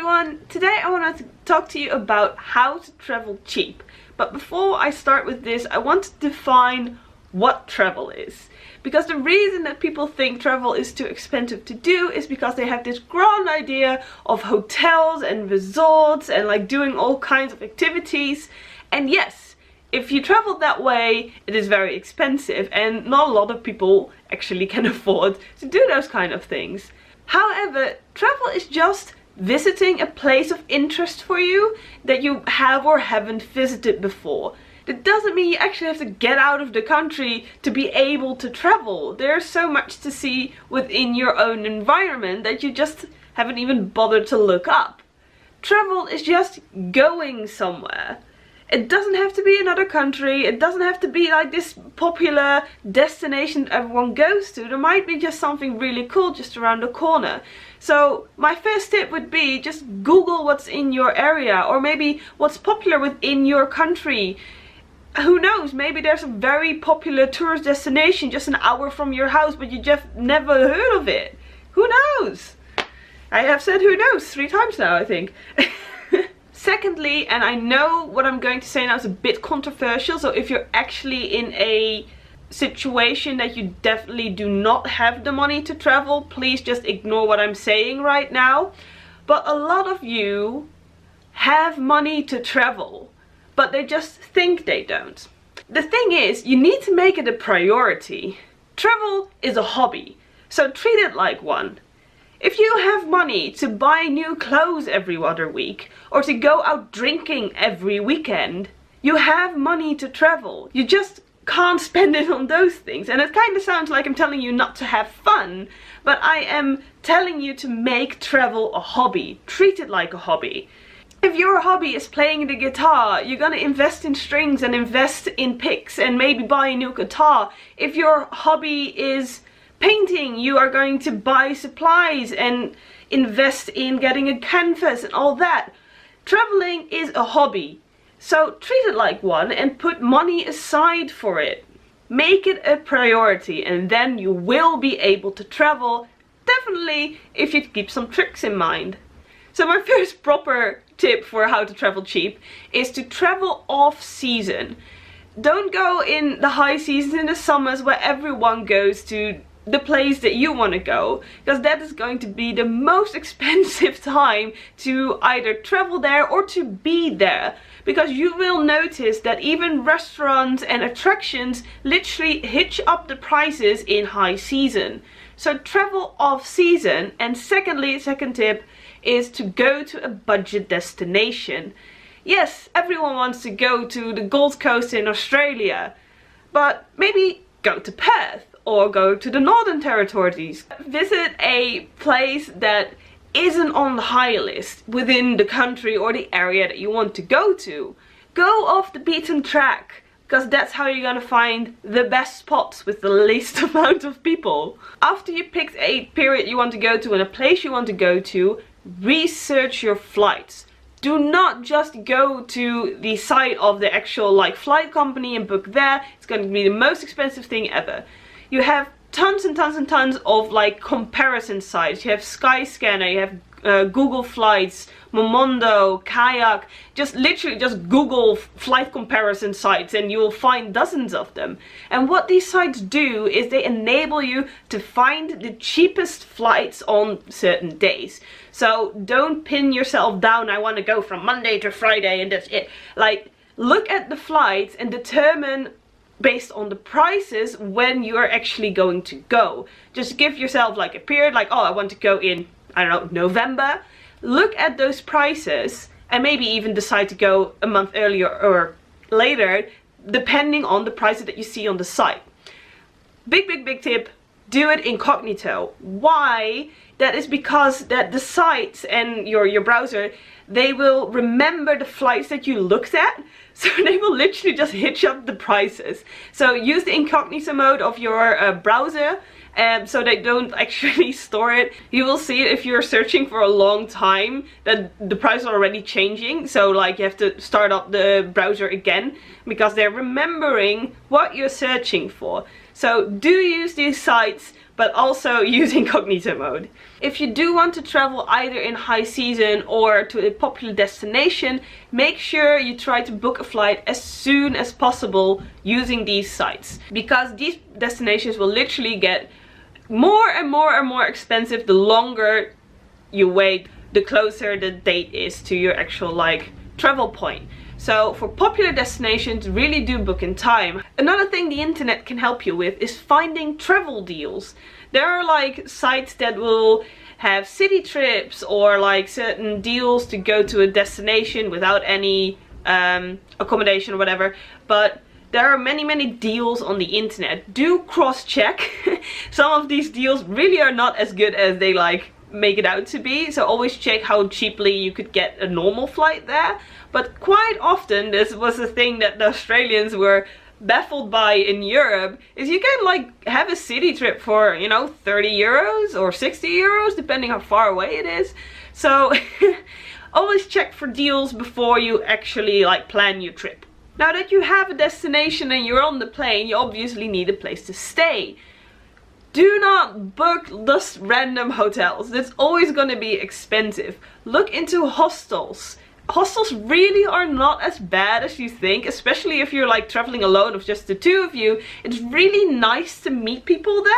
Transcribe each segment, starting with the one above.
everyone, today I want to talk to you about how to travel cheap. But before I start with this, I want to define what travel is. Because the reason that people think travel is too expensive to do is because they have this grand idea of hotels and resorts and like doing all kinds of activities. And yes, if you travel that way, it is very expensive and not a lot of people actually can afford to do those kind of things. However, travel is just visiting a place of interest for you that you have or haven't visited before. That doesn't mean you actually have to get out of the country to be able to travel. There's so much to see within your own environment that you just haven't even bothered to look up. Travel is just going somewhere. It doesn't have to be another country, it doesn't have to be like this popular destination that everyone goes to. There might be just something really cool just around the corner. So my first tip would be just Google what's in your area, or maybe what's popular within your country. Who knows, maybe there's a very popular tourist destination just an hour from your house, but you just never heard of it. Who knows? I have said who knows 3 times now, I think. Secondly, and I know what I'm going to say now is a bit controversial, so if you're actually in a situation that you definitely do not have the money to travel, please just ignore what I'm saying right now. But a lot of you have money to travel, but they just think they don't. The thing is, you need to make it a priority. Travel is a hobby, so treat it like one. If you have money to buy new clothes every other week, or to go out drinking every weekend, you have money to travel. You just can't spend it on those things. And it kind of sounds like I'm telling you not to have fun, but I am telling you to make travel a hobby. Treat it like a hobby. If your hobby is playing the guitar, you're gonna invest in strings and invest in picks and maybe buy a new guitar. If your hobby is painting, you are going to buy supplies and invest in getting a canvas and all that. Traveling is a hobby, so treat it like one and put money aside for it. Make it a priority and then you will be able to travel, definitely if you keep some tricks in mind. So my first proper tip for how to travel cheap is to travel off season. Don't go in the high season in the summers where everyone goes to the place that you want to go, because that is going to be the most expensive time to either travel there or to be there, because you will notice that even restaurants and attractions literally hitch up the prices in high season. So travel off season. And secondly, second tip is to go to a budget destination. Yes, everyone wants to go to the Gold Coast in Australia, but maybe go to Perth or go to the Northern Territories. Visit a place that isn't on the high list within the country or the area that you want to go to. Go off the beaten track, because that's how you're gonna find the best spots with the least amount of people. After you picked a period you want to go to and a place you want to go to, research your flights. Do not just go to the site of the actual flight company and book there. It's going to be the most expensive thing ever. You have tons and tons and tons of comparison sites. You have Skyscanner, you have Google Flights, Momondo, Kayak. Just literally just Google flight comparison sites and you will find dozens of them. And what these sites do is they enable you to find the cheapest flights on certain days. So don't pin yourself down, I want to go from Monday to Friday and that's it. Look at the flights and determine based on the prices when you are actually going to go. Just give yourself a period, oh, I want to go in, I don't know, November. Look at those prices and maybe even decide to go a month earlier or later, depending on the prices that you see on the site. Big tip, do it incognito. Why? That is because that the sites and your browser, they will remember the flights that you looked at, so they will literally just hitch up the prices. So use the incognito mode of your browser so they don't actually store it. You will see it if you're searching for a long time that the prices are already changing, so you have to start up the browser again because they're remembering what you're searching for. So do use these sites, but also use incognito mode. If you do want to travel either in high season or to a popular destination, make sure you try to book a flight as soon as possible using these sites, because these destinations will literally get more and more and more expensive the longer you wait, the closer the date is to your actual like travel point. So for popular destinations, really do book in time. Another thing the internet can help you with is finding travel deals. There are like sites that will have city trips or like certain deals to go to a destination without any accommodation or whatever, but there are many deals on the internet. Do cross-check. Some of these deals really are not as good as they like make it out to be, so always check how cheaply you could get a normal flight there. But quite often, this was a thing that the Australians were baffled by in Europe, is you can like have a city trip for, you know, 30 euros or 60 euros depending how far away it is. So always check for deals before you actually like plan your trip. Now that you have a destination and you're on the plane, you obviously need a place to stay. Do not book just random hotels. That's always going to be expensive. Look into hostels. Hostels really are not as bad as you think, especially if you're like traveling alone with just the two of you. It's really nice to meet people there.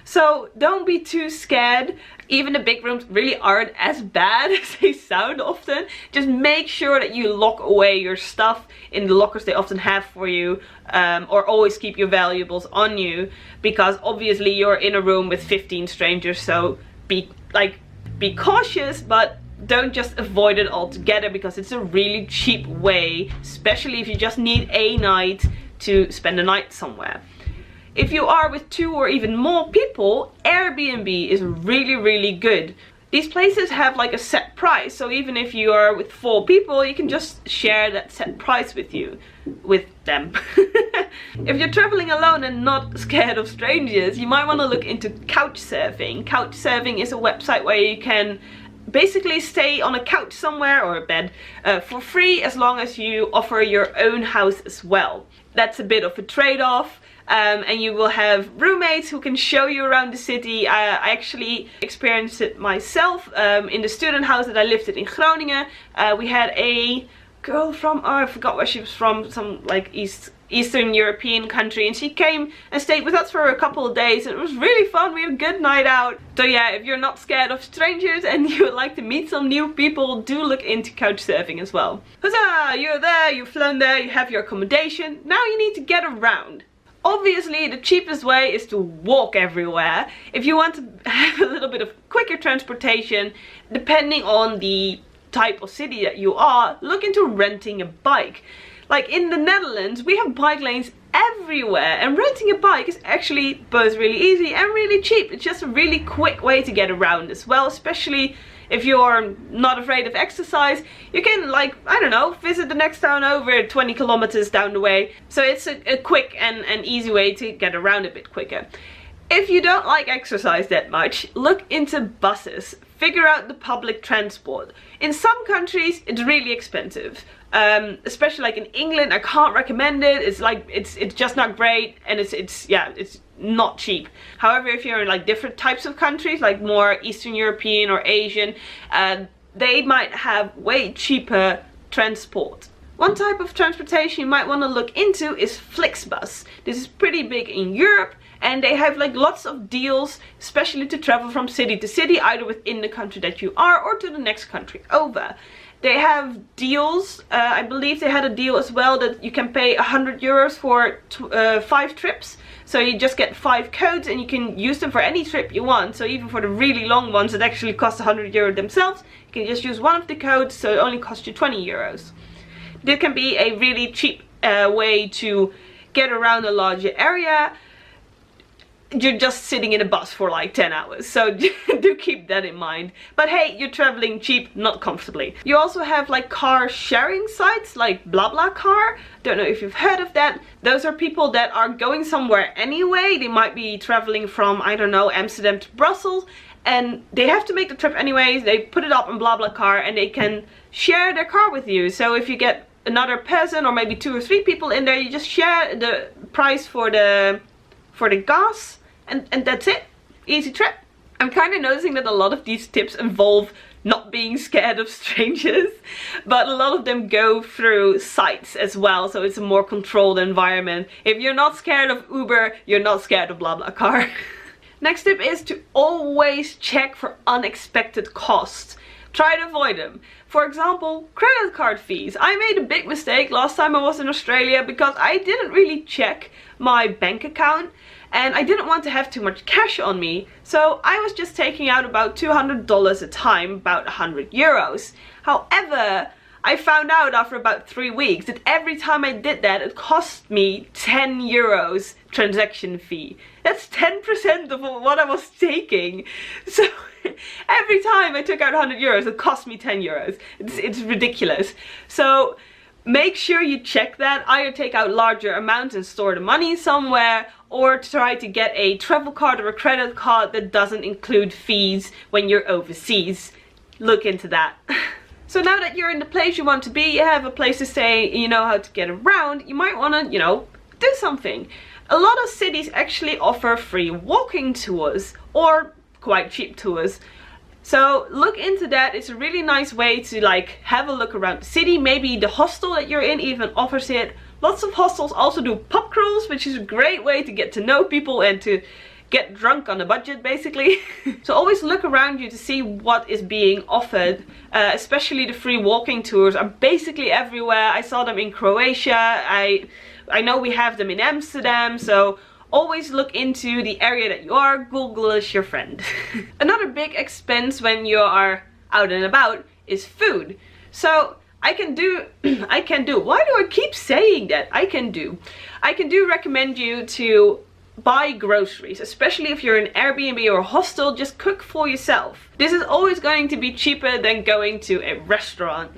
So don't be too scared. Even the big rooms really aren't as bad as they sound often. Just make sure that you lock away your stuff in the lockers they often have for you, or always keep your valuables on you, because obviously you're in a room with 15 strangers, so be cautious, but don't just avoid it altogether, because it's a really cheap way, especially if you just need a night to spend a night somewhere. If you are with 2 or even more people, Airbnb is really good. These places have like a set price, so even if you are with 4 people, you can just share that set price with them. If you're traveling alone and not scared of strangers, you might want to look into COUCHSURFING. COUCHSURFING is a website where you can basically stay on a couch somewhere or a bed for free, as long as you offer your own house as well. That's a bit of a trade-off. And you will have roommates who can show you around the city. I actually experienced it myself in the student house that I lived in Groningen. We had a girl from, oh, I forgot where she was from, some like Eastern European country, and she came and stayed with us for a couple of days. It was really fun. We had a good night out. So yeah, if you're not scared of strangers and you would like to meet some new people, do look into couchsurfing as well. Huzzah! You're there, you've flown there, you have your accommodation. Now you need to get around. Obviously, the cheapest way is to walk everywhere. If you want to have a little bit of quicker transportation, depending on the type of city that you are, look into renting a bike. Like in the Netherlands, we have bike lanes everywhere, and renting a bike is actually both really easy and really cheap. It's just a really quick way to get around as well, especially if you're not afraid of exercise. You can, like, I don't know, visit the next town over 20 kilometers down the way. So it's a quick and easy way to get around a bit quicker. If you don't like exercise that much, look into buses. Figure out the public transport. In some countries, it's really expensive. Especially like in England, I can't recommend it. It's like, it's just not great, and it's not cheap. However, if you're in like different types of countries, like more Eastern European or Asian, they might have way cheaper transport. One type of transportation you might want to look into is Flixbus. This is pretty big in Europe, and they have like lots of deals, especially to travel from city to city, either within the country that you are or to the next country over. They have deals. I believe they had a deal as well that you can pay 100 euros for 5 trips. So you just get 5 codes and you can use them for any trip you want. So even for the really long ones that actually cost 100 euros themselves, you can just use one of the codes, so it only costs you 20 euros. This can be a really cheap way to get around a larger area. You're just sitting in a bus for like 10 hours, so do keep that in mind. But hey, you're traveling cheap, not comfortably. You also have like car sharing sites like BlaBlaCar. Don't know if you've heard of that. Those are people that are going somewhere anyway. They might be traveling from, I don't know, Amsterdam to Brussels, and they have to make the trip anyways. They put it up on BlaBlaCar and they can share their car with you. So if you get another person or maybe 2 or 3 people in there, you just share the price for the gas, and that's it. easy trip. I'm kind of noticing that a lot of these tips involve not being scared of strangers, but a lot of them go through sites as well, so it's a more controlled environment. If you're not scared of Uber, you're not scared of BlaBlaCar. Next tip is to always check for unexpected costs. Try to avoid them. For example, credit card fees. I made a big mistake last time I was in Australia because I didn't really check my bank account and I didn't want to have too much cash on me. So I was just taking out about $200 a time, about 100 euros. However, I found out after about 3 weeks that every time I did that, it cost me 10 euros transaction fee. That's 10% of what I was taking. So every time I took out 100 euros, it cost me 10 euros. It's ridiculous. So make sure you check that. Either take out larger amounts and store the money somewhere, or try to get a travel card or a credit card that doesn't include fees when you're overseas. Look into that. So now that you're in the place you want to be, you have a place to stay, you know how to get around, you might want to, you know, do something. A lot of cities actually offer free walking tours or quite cheap tours. So look into that. It's a really nice way to like have a look around the city. Maybe the hostel that you're in even offers it. Lots of hostels also do pub crawls, which is a great way to get to know people and to get drunk on a budget, basically. So always look around you to see what is being offered. Especially the free walking tours are basically everywhere. I saw them in Croatia. I know we have them in Amsterdam. So always look into the area that you are. Google is your friend. Another big expense when you are out and about is food. So I can do, why do I keep saying that? I can do recommend you to buy groceries, especially if you're in Airbnb or a hostel. Just cook for yourself. This is always going to be cheaper than going to a restaurant.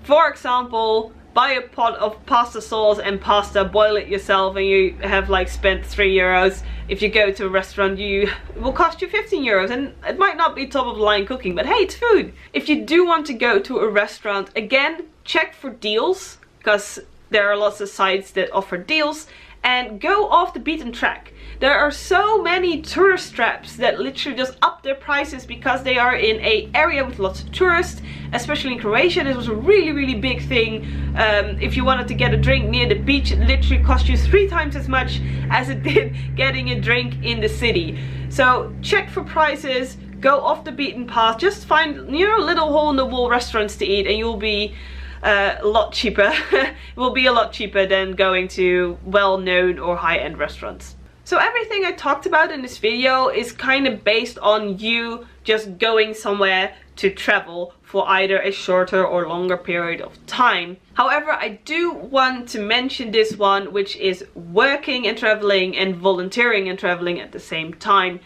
For example, buy a pot of pasta sauce and pasta, boil it yourself, and you have like spent 3 euros. If you go to a restaurant, it will cost you 15 euros, and it might not be top of the line cooking, but hey, it's food. If you do want to go to a restaurant, again, check for deals, because there are lots of sites that offer deals, and go off the beaten track. There are so many tourist traps that literally just up their prices because they are in an area with lots of tourists. Especially in Croatia, this was a really big thing. If you wanted to get a drink near the beach, it literally cost you 3 times as much as it did getting a drink in the city. So check for prices, go off the beaten path, just find, you know, little hole-in-the-wall restaurants to eat, and you'll be a lot cheaper. It will be a lot cheaper than going to well-known or high-end restaurants. So everything I talked about in this video is kind of based on you just going somewhere to travel for either a shorter or longer period of time. However, I do want to mention this one, which is working and traveling and volunteering and traveling at the same time.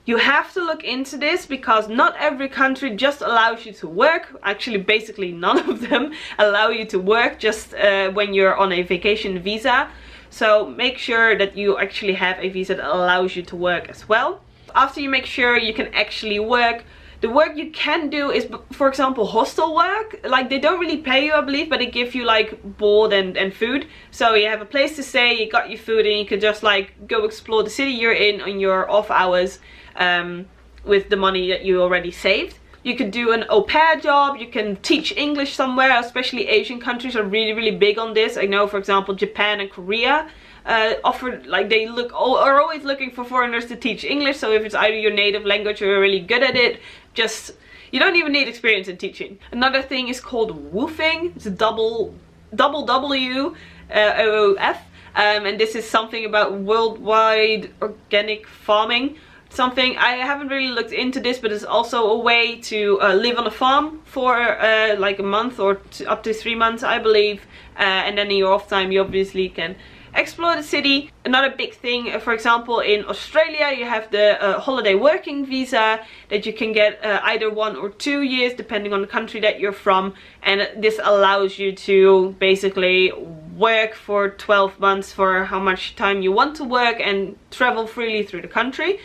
You have to look into this because not every country just allows you to work. Actually, basically none of them allow you to work just when you're on a vacation visa. So make sure that you actually have a visa that allows you to work as well. After you make sure you can actually work, the work you can do is, for example, hostel work. Like, they don't really pay you, I believe, but they give you like board and food. So you have a place to stay, you got your food, and you can just like go explore the city you're in on your off hours with the money that you already saved. You could do an au pair job, you can teach English somewhere, especially Asian countries are really big on this. I know, for example, Japan and Korea offer, like, are always looking for foreigners to teach English. So if it's either your native language or you're really good at it, you don't even need experience in teaching. Another thing is called woofing. It's a double W OOF, and this is something about worldwide organic farming. Something I haven't really looked into this, but it's also a way to live on a farm for like a month or up to 3 months, I believe, and then in your off time you obviously can explore the city. Another big thing, for example, in Australia you have the holiday working visa that you can get either 1 or 2 years depending on the country that you're from, and this allows you to basically work for 12 months for how much time you want to work and travel freely through the country.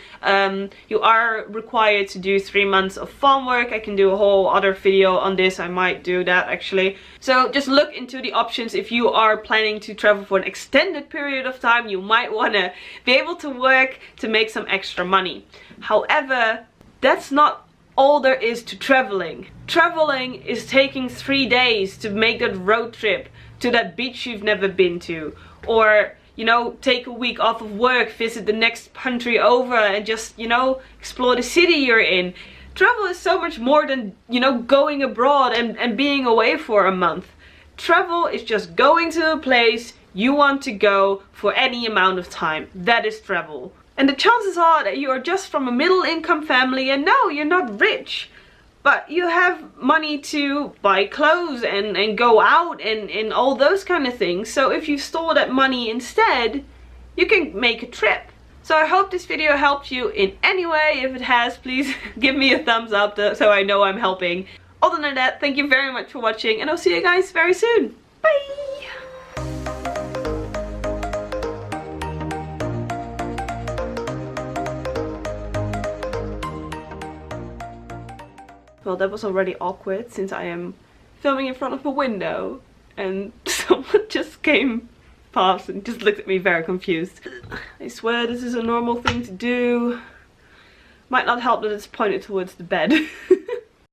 You are required to do 3 months of farm work. I can do a whole other video on this. I might do that actually. So just look into the options. If you are planning to travel for an extended period of time, you might want to be able to work to make some extra money. However, that's not all there is to traveling. Traveling is taking 3 days to make that road trip to that beach you've never been to, or you know, take a week off of work, visit the next country over and just, you know, explore the city you're in. Travel is so much more than, you know, going abroad and being away for a month. Travel is just going to a place you want to go for any amount of time. That is travel. And the chances are that you are just from a middle income family, and no, you're not rich, but you have money to buy clothes and go out and all those kind of things. So if you store that money instead, you can make a trip. So I hope this video helped you in any way. If it has, please give me a thumbs up so I know I'm helping. Other than that, thank you very much for watching, and I'll see you guys very soon. Bye! Well, that was already awkward since I am filming in front of a window and someone just came past and just looked at me very confused. I swear this is a normal thing to do. Might not help that it's pointed towards the bed.